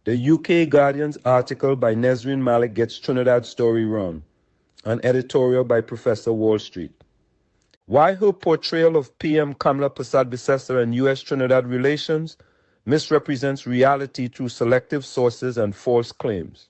The UK Guardian's article by Nesrine Malik gets Trinidad's story wrong. An editorial by Professor Wall Street. Why her portrayal of PM Kamla Persad-Bissessar and U.S.-Trinidad relations misrepresents reality through selective sources and false claims.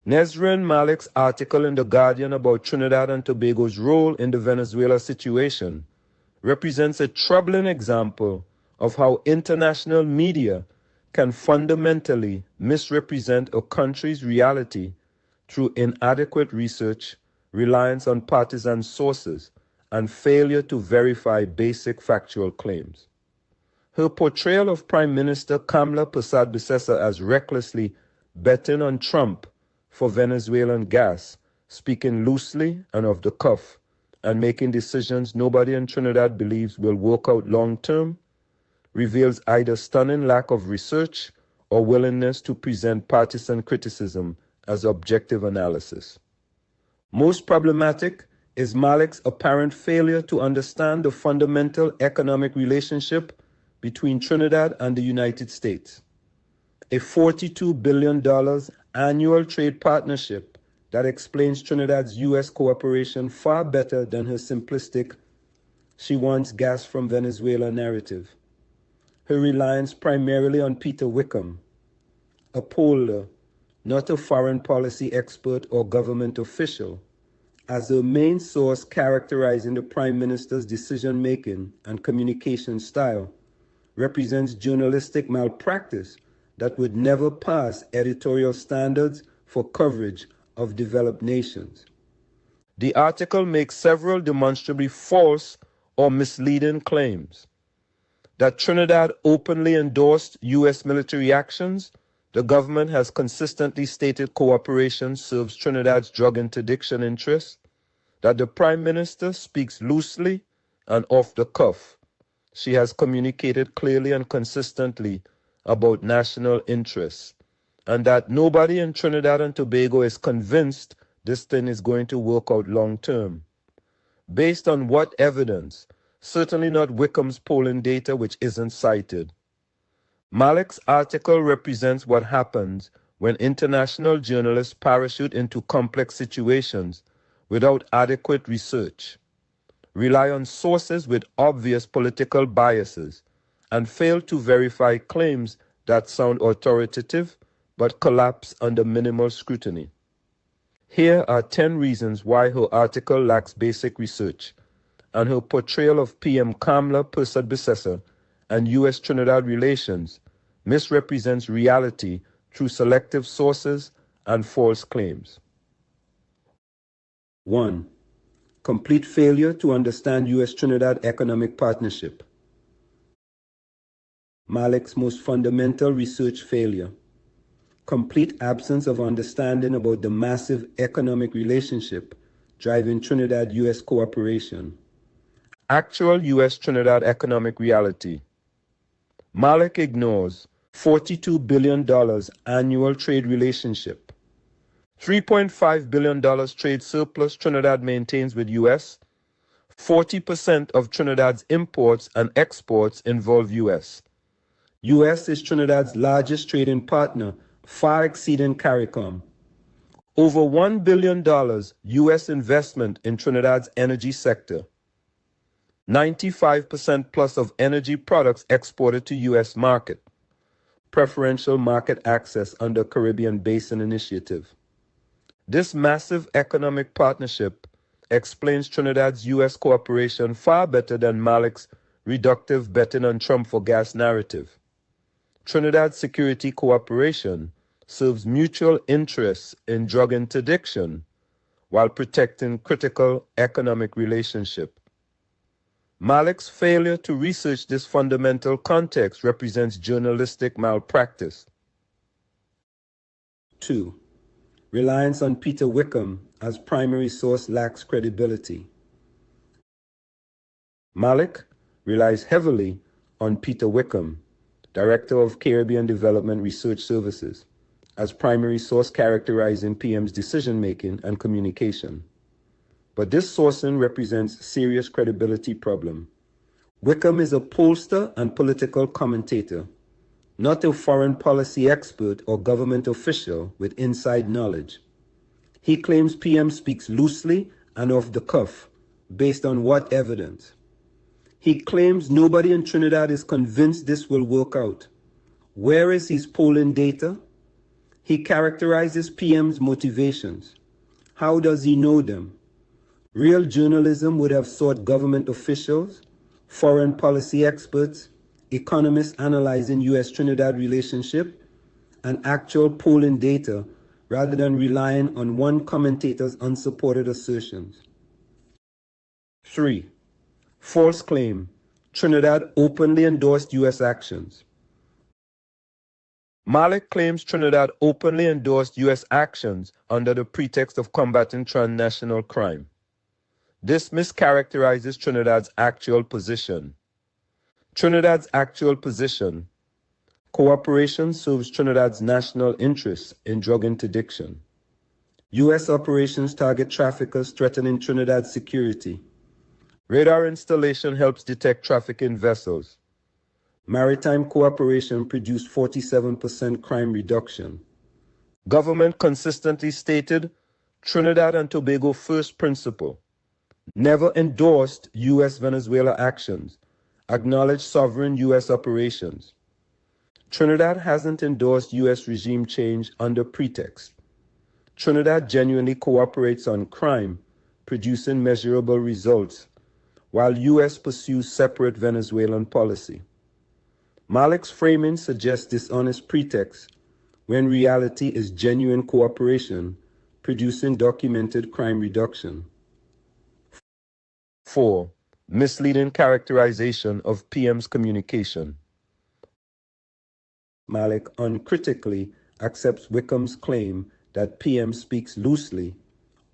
Nesrine Malik's article in The Guardian about Trinidad and Tobago's role in the Venezuela situation represents a troubling example of how international media can fundamentally misrepresent a country's reality through inadequate research, reliance on partisan sources, and failure to verify basic factual claims. Her portrayal of Prime Minister Kamla Persad-Bissessar as recklessly betting on Trump for Venezuelan gas, speaking loosely and off the cuff, and making decisions nobody in Trinidad believes will work out long-term, reveals either stunning lack of research or willingness to present partisan criticism as objective analysis. Most problematic is Malik's apparent failure to understand the fundamental economic relationship between Trinidad and the United States. A $42 billion annual trade partnership that explains Trinidad's U.S. cooperation far better than her simplistic "she wants gas from Venezuela" narrative. Her reliance primarily on Peter Wickham, a poller, not a foreign policy expert or government official, as her main source characterizing the Prime Minister's decision-making and communication style, represents journalistic malpractice that would never pass editorial standards for coverage of developed nations. The article makes several demonstrably false or misleading claims. That Trinidad openly endorsed U.S. military actions, the government has consistently stated cooperation serves Trinidad's drug interdiction interests, that the Prime Minister speaks loosely and off the cuff. She has communicated clearly and consistently about national interests, and that nobody in Trinidad and Tobago is convinced this thing is going to work out long term. Based on what evidence? Certainly not Wickham's polling data, which isn't cited. Malik's article represents what happens when international journalists parachute into complex situations without adequate research, rely on sources with obvious political biases, and fail to verify claims that sound authoritative but collapse under minimal scrutiny. Here are 10 reasons why her article lacks basic research, and her portrayal of PM Kamla Persad-Bissessar and U.S.-Trinidad relations misrepresents reality through selective sources and false claims. 1. Complete failure to understand U.S.-Trinidad economic partnership. Malik's most fundamental research failure. Complete absence of understanding about the massive economic relationship driving Trinidad-U.S. cooperation. Actual U.S.-Trinidad economic reality. Malik ignores $42 billion annual trade relationship, $3.5 billion trade surplus Trinidad maintains with U.S., 40% of Trinidad's imports and exports involve U.S. U.S. is Trinidad's largest trading partner, far exceeding CARICOM. Over $1 billion U.S. investment in Trinidad's energy sector. 95% plus of energy products exported to U.S. market. Preferential market access under Caribbean Basin Initiative. This massive economic partnership explains Trinidad's U.S. cooperation far better than Malik's reductive betting on Trump for gas narrative. Trinidad's security cooperation serves mutual interests in drug interdiction while protecting critical economic relationship. Malik's failure to research this fundamental context represents journalistic malpractice. 2. Reliance on Peter Wickham as primary source lacks credibility. Malik relies heavily on Peter Wickham, Director of Caribbean Development Research Services, as primary source characterizing PM's decision-making and communication. But this sourcing represents a serious credibility problem. Wickham is a pollster and political commentator. not a foreign policy expert or government official with inside knowledge. He claims PM speaks loosely and off the cuff, based on what evidence? He claims nobody in Trinidad is convinced this will work out. Where is his polling data? He characterizes PM's motivations. How does he know them? Real journalism would have sought government officials, foreign policy experts, economists analyzing U.S.-Trinidad relationship, and actual polling data rather than relying on one commentator's unsupported assertions. 3. False claim. Trinidad openly endorsed U.S. actions. Malik claims Trinidad openly endorsed U.S. actions under the pretext of combating transnational crime. This mischaracterizes Trinidad's actual position. Trinidad's actual position: cooperation serves Trinidad's national interests in drug interdiction. U.S. operations target traffickers threatening Trinidad's security. Radar installation helps detect trafficking vessels. Maritime cooperation produced 47% crime reduction. Government consistently stated Trinidad and Tobago first principle. Never endorsed U.S. Venezuela actions. Acknowledged sovereign U.S. operations. Trinidad hasn't endorsed U.S. regime change under pretext. Trinidad genuinely cooperates on crime, producing measurable results, while U.S. pursues separate Venezuelan policy. Malik's framing suggests dishonest pretext when reality is genuine cooperation, producing documented crime reduction. 4. Misleading characterization of PM's communication. Malik uncritically accepts Wickham's claim that PM speaks loosely,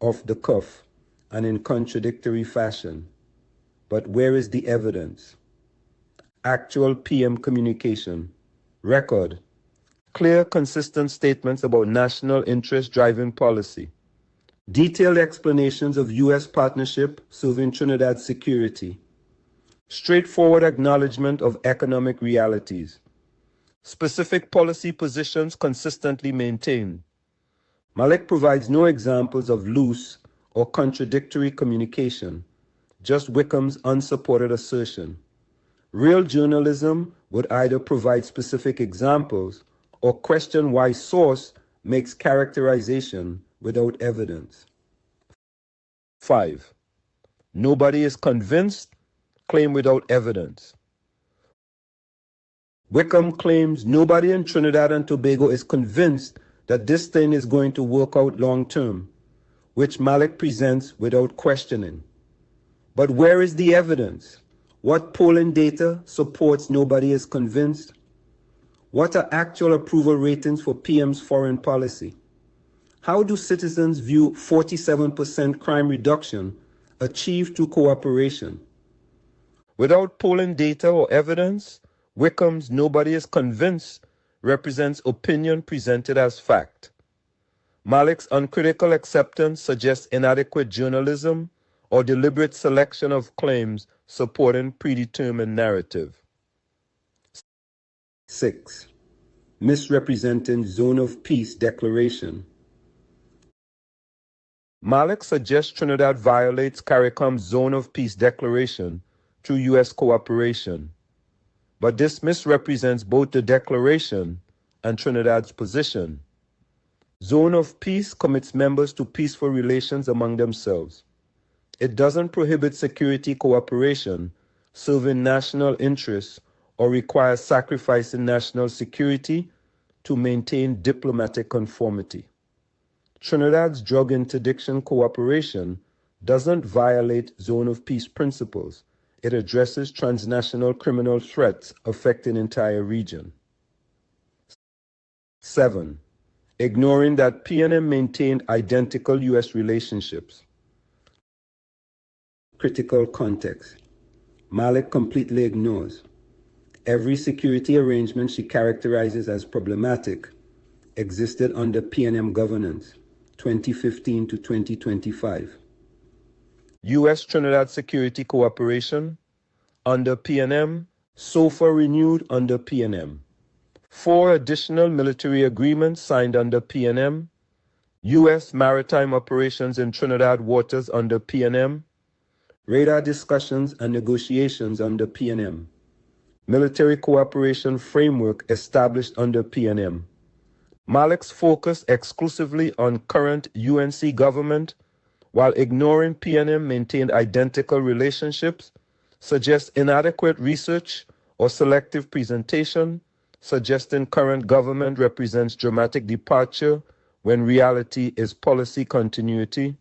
off the cuff, and in contradictory fashion. But where is the evidence? Actual PM communication. Record. Clear, consistent statements about national interest driving policy. Detailed explanations of U.S. partnership serving Trinidad's security. Straightforward acknowledgement of economic realities. Specific policy positions consistently maintained. Malik provides no examples of loose or contradictory communication, just Wickham's unsupported assertion. Real journalism would either provide specific examples or question why source makes characterization without evidence. 5. Nobody is convinced, claim without evidence. Wickham claims nobody in Trinidad and Tobago is convinced that this thing is going to work out long term, which Malik presents without questioning. But where is the evidence? What polling data supports nobody is convinced? What are actual approval ratings for PM's foreign policy? How do citizens view 47% crime reduction achieved through cooperation? Without polling data or evidence, Wickham's nobody is convinced represents opinion presented as fact. Malik's uncritical acceptance suggests inadequate journalism or deliberate selection of claims supporting predetermined narrative. 6. Misrepresenting Zone of Peace Declaration. Malik suggests Trinidad violates CARICOM's Zone of Peace Declaration through U.S. cooperation, but this misrepresents both the declaration and Trinidad's position. Zone of Peace commits members to peaceful relations among themselves. It doesn't prohibit security cooperation, serving national interests, or require sacrificing national security to maintain diplomatic conformity. Trinidad's drug interdiction cooperation doesn't violate Zone of Peace principles. It addresses transnational criminal threats affecting entire region. 7. Ignoring that PNM maintained identical U.S. relationships. Critical context. Malik completely ignores. Every security arrangement she characterizes as problematic existed under PNM governance, 2015 to 2025. U.S. Trinidad security cooperation under PNM, so far renewed under PNM. 4 additional military agreements signed under PNM, U.S. maritime operations in Trinidad waters under PNM, radar discussions and negotiations under PNM, military cooperation framework established under PNM. Malik's focus exclusively on current UNC government, while ignoring PNM maintained identical relationships, suggests inadequate research or selective presentation, suggesting current government represents dramatic departure when reality is policy continuity.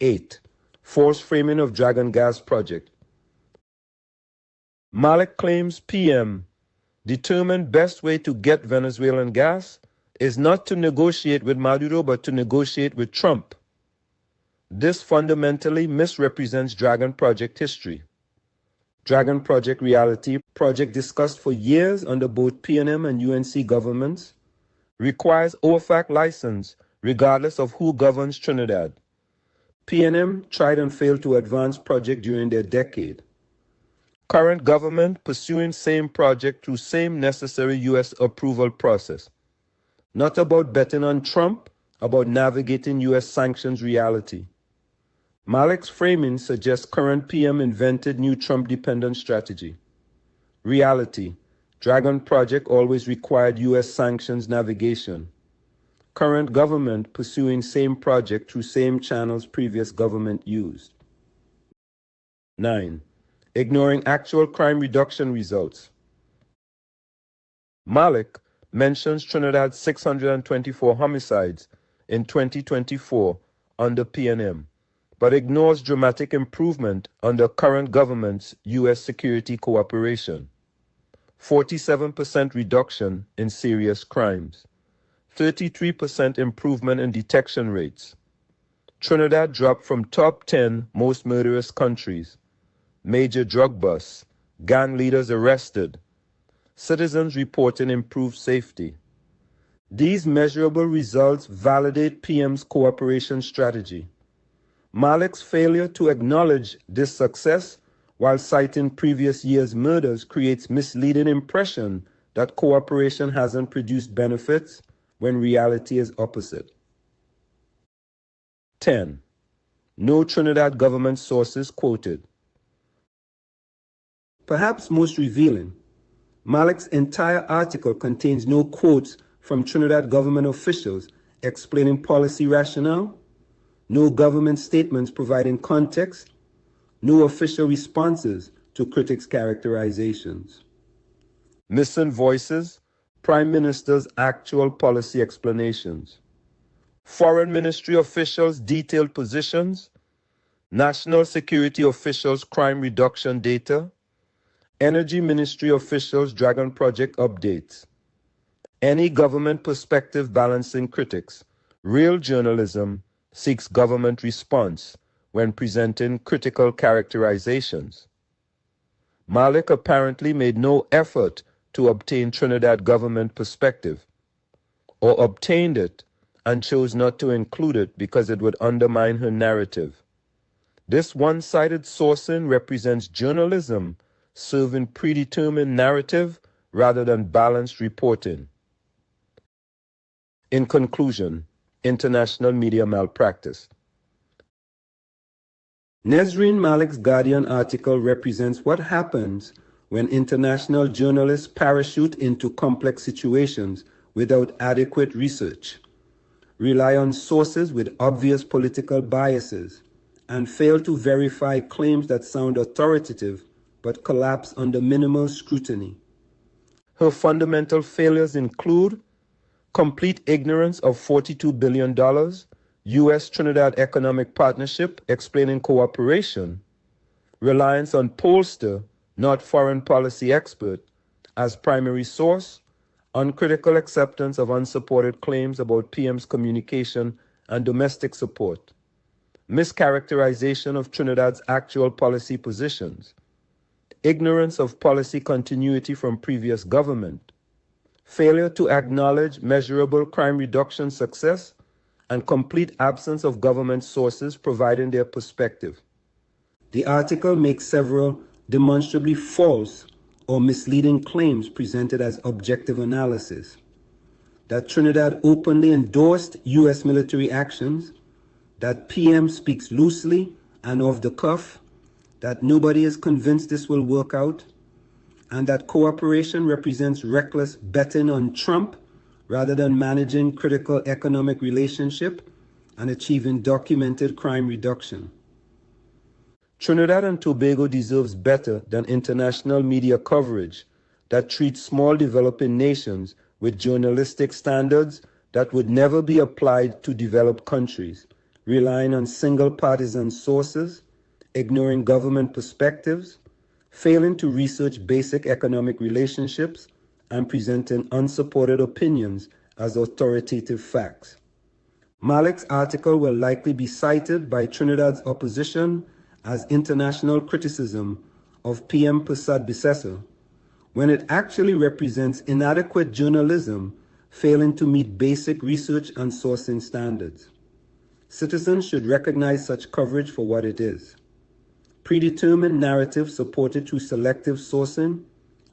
8. False framing of Dragon Gas Project. Malik claims PM determined best way to get Venezuelan gas is not to negotiate with Maduro but to negotiate with Trump. This fundamentally misrepresents Dragon Project history. Dragon Project reality, project discussed for years under both PNM and UNC governments, requires OFAC license regardless of who governs Trinidad. PNM tried and failed to advance project during their decade. Current government pursuing same project through same necessary U.S. approval process. Not about betting on Trump, about navigating U.S. sanctions reality. Malik's framing suggests current PM invented new Trump-dependent strategy. Reality, Dragon Project always required U.S. sanctions navigation. Current government pursuing same project through same channels previous government used. 9. Ignoring actual crime reduction results. Malik mentions Trinidad's 624 homicides in 2024 under PNM, but ignores dramatic improvement under current government's U.S. security cooperation. 47% reduction in serious crimes. 33% improvement in detection rates. Trinidad dropped from top 10 most murderous countries. Major drug busts. Gang leaders arrested. Citizens reporting improved safety. These measurable results validate PM's cooperation strategy. Malik's failure to acknowledge this success while citing previous year's murders creates misleading impression that cooperation hasn't produced benefits when reality is opposite. 10. No Trinidad government sources quoted. Perhaps most revealing, Malik's entire article contains no quotes from Trinidad government officials explaining policy rationale, no government statements providing context, no official responses to critics' characterizations. Missing voices, Prime Minister's actual policy explanations. Foreign Ministry officials' detailed positions, National Security officials' crime reduction data, Energy Ministry officials' Dragon Project updates. Any government perspective balancing critics. Real journalism seeks government response when presenting critical characterizations. Malik apparently made no effort to obtain Trinidad government perspective, or obtained it and chose not to include it because it would undermine her narrative. This one-sided sourcing represents journalism serving predetermined narrative rather than balanced reporting. In conclusion, international media malpractice. Nesrine Malik's Guardian article represents what happens when international journalists parachute into complex situations without adequate research, rely on sources with obvious political biases, and fail to verify claims that sound authoritative but collapse under minimal scrutiny. Her fundamental failures include complete ignorance of $42 billion U.S. Trinidad Economic Partnership explaining cooperation, reliance on pollster, not foreign policy expert, as primary source, uncritical acceptance of unsupported claims about PM's communication and domestic support, mischaracterization of Trinidad's actual policy positions, ignorance of policy continuity from previous government, failure to acknowledge measurable crime reduction success, and complete absence of government sources providing their perspective. The article makes several demonstrably false or misleading claims presented as objective analysis, that Trinidad openly endorsed U.S. military actions, that PM speaks loosely and off the cuff, that nobody is convinced this will work out, and that cooperation represents reckless betting on Trump rather than managing critical economic relationship and achieving documented crime reduction. Trinidad and Tobago deserves better than international media coverage that treats small developing nations with journalistic standards that would never be applied to developed countries, relying on single partisan sources, ignoring government perspectives, failing to research basic economic relationships, and presenting unsupported opinions as authoritative facts. Malik's article will likely be cited by Trinidad's opposition as international criticism of PM Persad-Bissessar, when it actually represents inadequate journalism failing to meet basic research and sourcing standards. Citizens should recognize such coverage for what it is: predetermined narrative supported through selective sourcing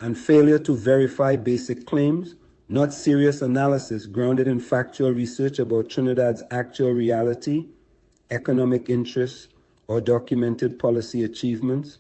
and failure to verify basic claims, not serious analysis grounded in factual research about Trinidad's actual reality, economic interests, or documented policy achievements.